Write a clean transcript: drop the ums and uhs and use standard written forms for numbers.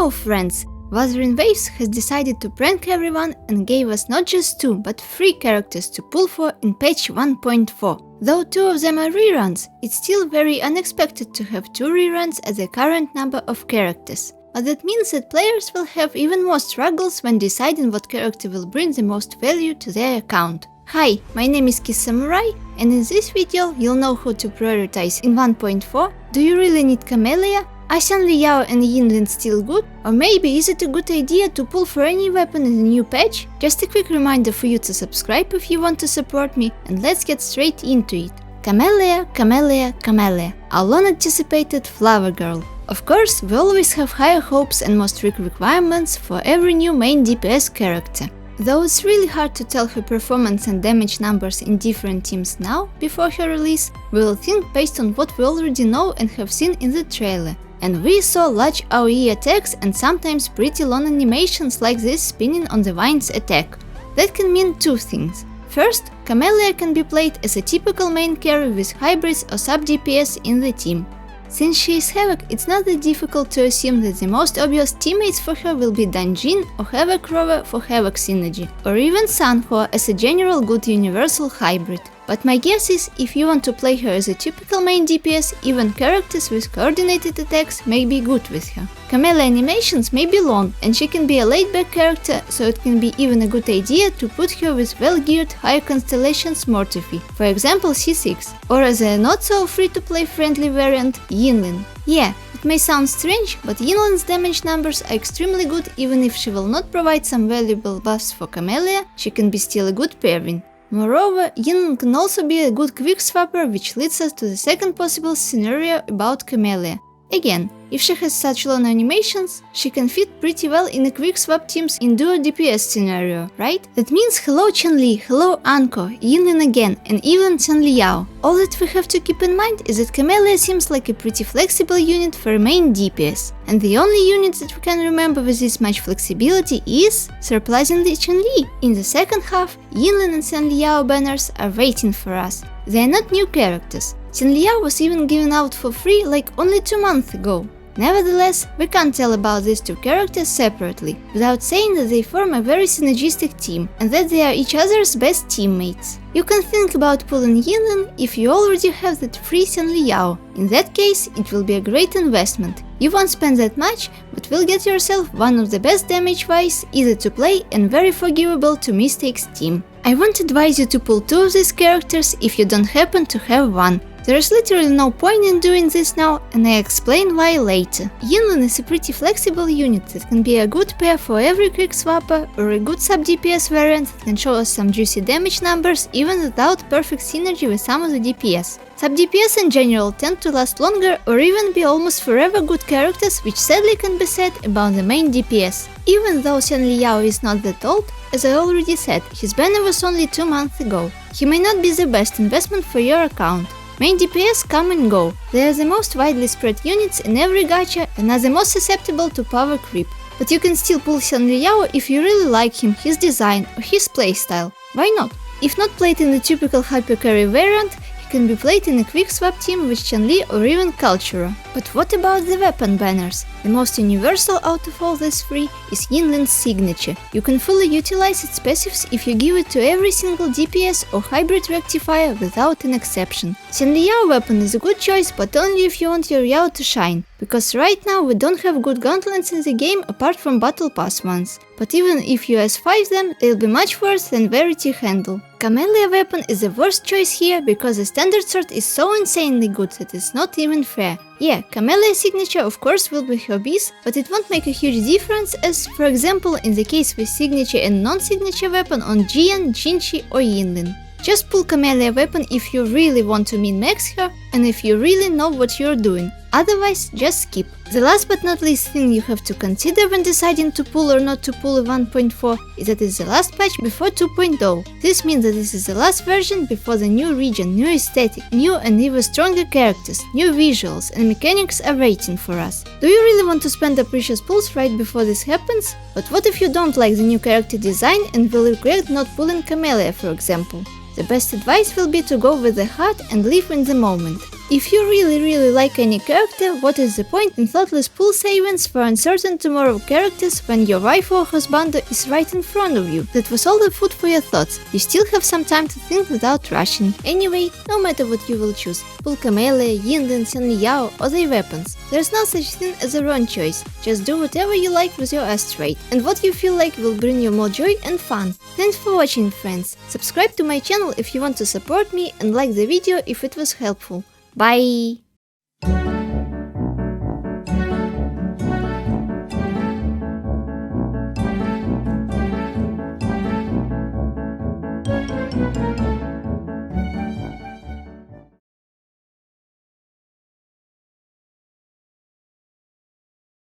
Hello friends! Wuthering Waves has decided to prank everyone and gave us not just 2 but 3 characters to pull for in patch 1.4. Though 2 of them are reruns, it's still very unexpected to have 2 reruns as the current number of characters. But that means that players will have even more struggles when deciding what character will bring the most value to their account. Hi, my name is Kissamurai, and in this video you'll know how to prioritize in 1.4. Do you really need Camellya? Are Xiangli Yao and Yinlin still good? Or maybe is it a good idea to pull for any weapon in the new patch? Just a quick reminder for you to subscribe if you want to support me, and let's get straight into it. Camellya, Camellya, Camellya, our long-anticipated flower girl. Of course, we always have higher hopes and more strict requirements for every new main DPS character. Though it's really hard to tell her performance and damage numbers in different teams now, before her release, we will think based on what we already know and have seen in the trailer. And we saw large AoE attacks and sometimes pretty long animations like this spinning on the vines attack. That can mean 2 things. First, Camellya can be played as a typical main carry with hybrids or sub-DPS in the team. Since she is Havoc, it's not that difficult to assume that the most obvious teammates for her will be Dungeon or Havoc Rover for Havoc synergy, or even Sanhua as a general good universal hybrid. But my guess is, if you want to play her as a typical main DPS, even characters with coordinated attacks may be good with her. Camellya animations may be long, and she can be a laid-back character, so it can be even a good idea to put her with well-geared higher constellation Smurfy, for example C6, or as a not-so-free-to-play friendly variant, Yinlin. Yeah, it may sound strange, but Yinlin's damage numbers are extremely good. Even if she will not provide some valuable buffs for Camellya, she can be still a good pairing. Moreover, Yinlin can also be a good quick swapper, which leads us to the second possible scenario about Camellya. Again, if she has such long animations, she can fit pretty well in a quick swap teams in duo DPS scenario, right? That means hello Xiangli, hello Anko, Yinlin again, and even Xiangli Yao. All that we have to keep in mind is that Camellya seems like a pretty flexible unit for main DPS. And the only unit that we can remember with this much flexibility is, surprisingly, Xiangli. In the second half, Yinlin and Xiangli Yao banners are waiting for us. They are not new characters. Xiangli Yao was even given out for free like only 2 months ago. Nevertheless, we can't tell about these 2 characters separately, without saying that they form a very synergistic team, and that they are each other's best teammates. You can think about pulling Yinlin if you already have that free Xiangli Yao. In that case, it will be a great investment. You won't spend that much, but will get yourself one of the best damage-wise, easy to play and very forgivable to mistakes team. I won't advise you to pull 2 of these characters if you don't happen to have one. There is literally no point in doing this now, and I explain why later. Yinlin is a pretty flexible unit that can be a good pair for every quick swapper, or a good sub-DPS variant that can show us some juicy damage numbers even without perfect synergy with some of the DPS. Sub-DPS in general tend to last longer or even be almost forever good characters, which sadly can be said about the main DPS. Even though Xiangli Yao is not that old, as I already said, his banner was only 2 months ago. He may not be the best investment for your account. Main DPS come and go. They are the most widely spread units in every gacha and are the most susceptible to power creep. But you can still pull Xiangli Yao if you really like him, his design or his playstyle. Why not? If not played in the typical hypercarry variant, he can be played in a quick swap team with Xiangli or even Cultura. But what about the weapon banners? The most universal out of all these 3 is Yinlin's signature. You can fully utilize its passives if you give it to every single DPS or hybrid rectifier without an exception. Xiangli Yao weapon is a good choice, but only if you want your Yao to shine, because right now we don't have good gauntlets in the game apart from battle pass ones. But even if you S5 them, they'll be much worse than Verity handle. Camellya weapon is the worst choice here because the standard sword is so insanely good that it's not even fair. Yeah, Camellya's signature of course will be her base, but it won't make a huge difference as, for example, in the case with signature and non-signature weapon on Jian, Jinchi or Yinlin. Just pull Camellya weapon if you really want to min-max her and if you really know what you're doing. Otherwise, just skip. The last but not least thing you have to consider when deciding to pull or not to pull a 1.4 is that it's the last patch before 2.0. This means that this is the last version before the new region, new aesthetic, new and even stronger characters, new visuals and mechanics are waiting for us. Do you really want to spend the precious pulls right before this happens? But what if you don't like the new character design and will regret not pulling Camellya, for example? The best advice will be to go with the heart and live in the moment. If you really like any character, what is the point in thoughtless pool savings for uncertain tomorrow characters when your wife or husband is right in front of you? That was all the food for your thoughts. You still have some time to think without rushing. Anyway, no matter what you will choose, pull Camellya, Yinlin, Xiangli Yao or their weapons. There's no such thing as a wrong choice. Just do whatever you like with your asteroid and what you feel like will bring you more joy and fun. Thanks for watching, friends. Subscribe to my channel if you want to support me and like the video if it was helpful. Bye!